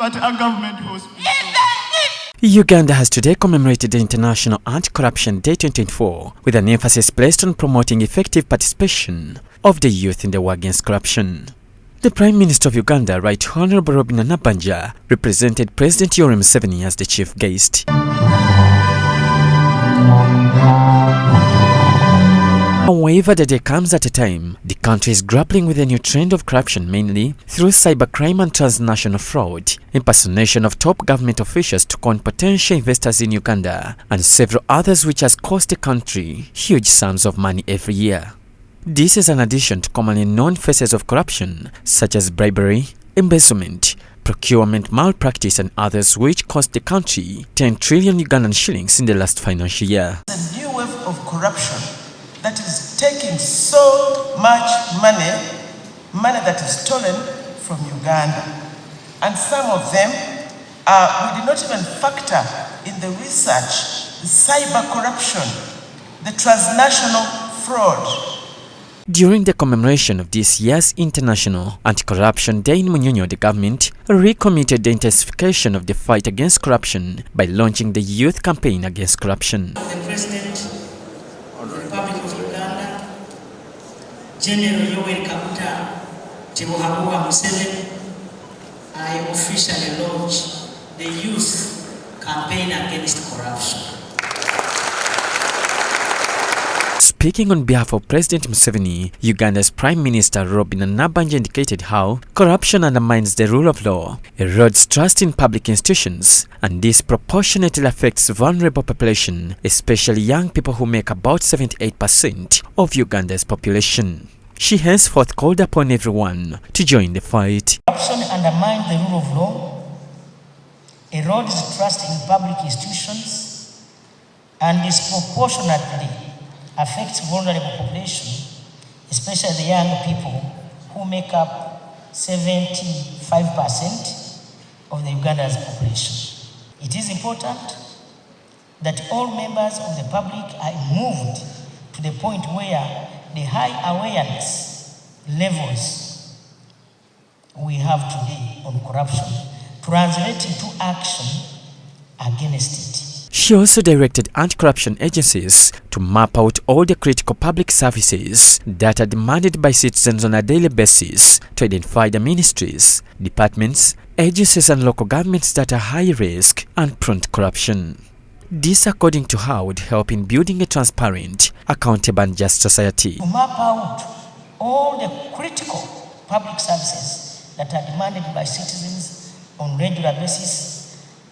but a government hospital. Uganda has today commemorated the International Anti-Corruption Day 2024 with an emphasis placed on promoting effective participation of the youth in the war against corruption. The Prime Minister of Uganda, Right Honourable Robin Nabbanja, represented President Yoweri Museveni as the chief guest. However, the day comes at a time the country is grappling with a new trend of corruption, mainly through cybercrime and transnational fraud, impersonation of top government officials to con potential investors in Uganda, and several others which has cost the country huge sums of money every year. This is in addition to commonly known faces of corruption such as bribery, embezzlement, procurement malpractice and others which cost the country 10 trillion Ugandan shillings in the last financial year. The new wave of corruption that is taking so much money that is stolen from Uganda. And some of them, we did not even factor in the research, the cyber corruption, the transnational fraud. During the commemoration of this year's International Anti-Corruption Day in Munyonyo, the government recommitted the intensification of the fight against corruption by launching the Youth Campaign Against Corruption. The President of the Republic of Uganda, General Yoweri Kaguta Tibuhakuka Museveni, I officially launched the Youth Campaign Against Corruption. Speaking on behalf of President Museveni, Uganda's Prime Minister Robin Nabbanja indicated how corruption undermines the rule of law, erodes trust in public institutions, and disproportionately affects vulnerable population, especially young people who make about 78% of Uganda's population. She henceforth called upon everyone to join the fight. Corruption undermines the rule of law, erodes trust in public institutions, and disproportionately affects vulnerable population, especially the young people who make up 75% of the Uganda's population. It is important that all members of the public are moved to the point where the high awareness levels we have today on corruption translate into action against it. She also directed anti-corruption agencies to map out all the critical public services that are demanded by citizens on a daily basis to identify the ministries, departments, agencies and local governments that are high risk and prone to corruption. This, according to her, would help in building a transparent, accountable and just society. To map out all the critical public services that are demanded by citizens on a regular basis,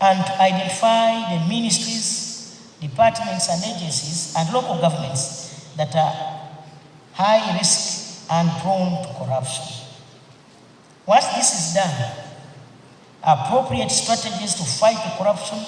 and to identify the ministries, departments and agencies and local governments that are high risk and prone to corruption. Once this is done, appropriate strategies to fight the corruption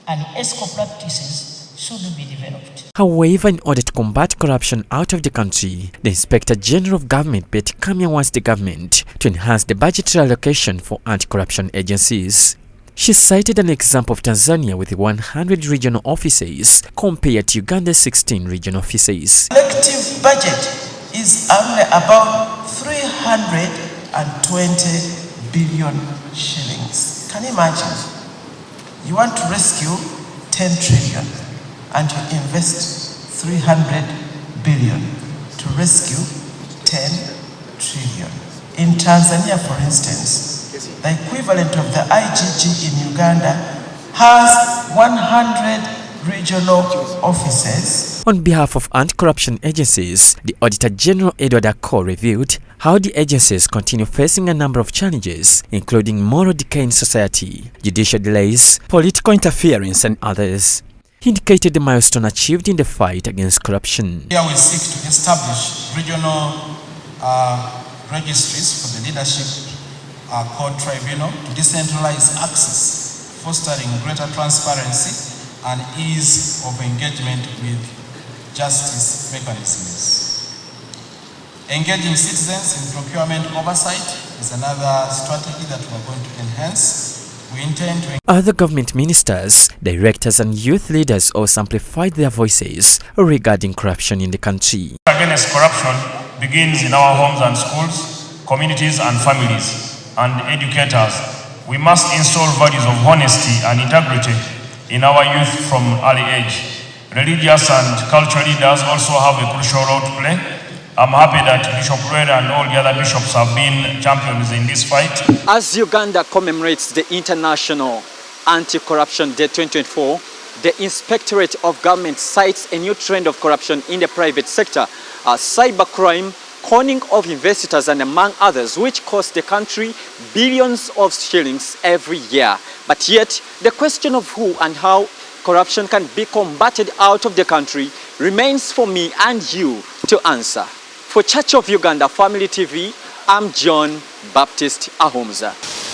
and ethical practices should be developed. However, in order to combat corruption out of the country, the Inspector General of Government, Betty Kamya, wants the government to enhance the budgetary allocation for anti-corruption agencies. She cited an example of Tanzania with 100 regional offices compared to Uganda's 16 regional offices. Collective budget is only about 320 billion shillings. Can you imagine? You want to rescue 10 trillion and you invest 300 billion to rescue 10 trillion. In Tanzania, for instance, the equivalent of the IGG in Uganda has 100 regional offices. On behalf of anti-corruption agencies, the Auditor General Edward Akol revealed how the agencies continue facing a number of challenges, including moral decay in society, judicial delays, political interference and others. He indicated the milestone achieved in the fight against corruption. Here we seek to establish regional registries for the leadership court tribunal to decentralize access, fostering greater transparency and ease of engagement with justice mechanisms. Engaging citizens in procurement oversight is another strategy that we are going to enhance. We intend to... Other government ministers, directors and youth leaders also amplified their voices regarding corruption in the country. Against corruption begins in our homes and schools, communities and families, and educators We must install values of honesty and integrity in our youth from early age. Religious and cultural leaders also have a crucial role to play. I'm happy that Bishop Rwera and all the other bishops have been champions in this fight. As Uganda commemorates the International Anti-Corruption Day 2024, the Inspectorate of Government cites a new trend of corruption in the private sector, cybercrime, conning of investors, and among others, which cost the country billions of shillings every year. But yet, the question of who and how corruption can be combated out of the country remains for me and you to answer. For Church of Uganda Family TV, I'm John Baptist Ahumza.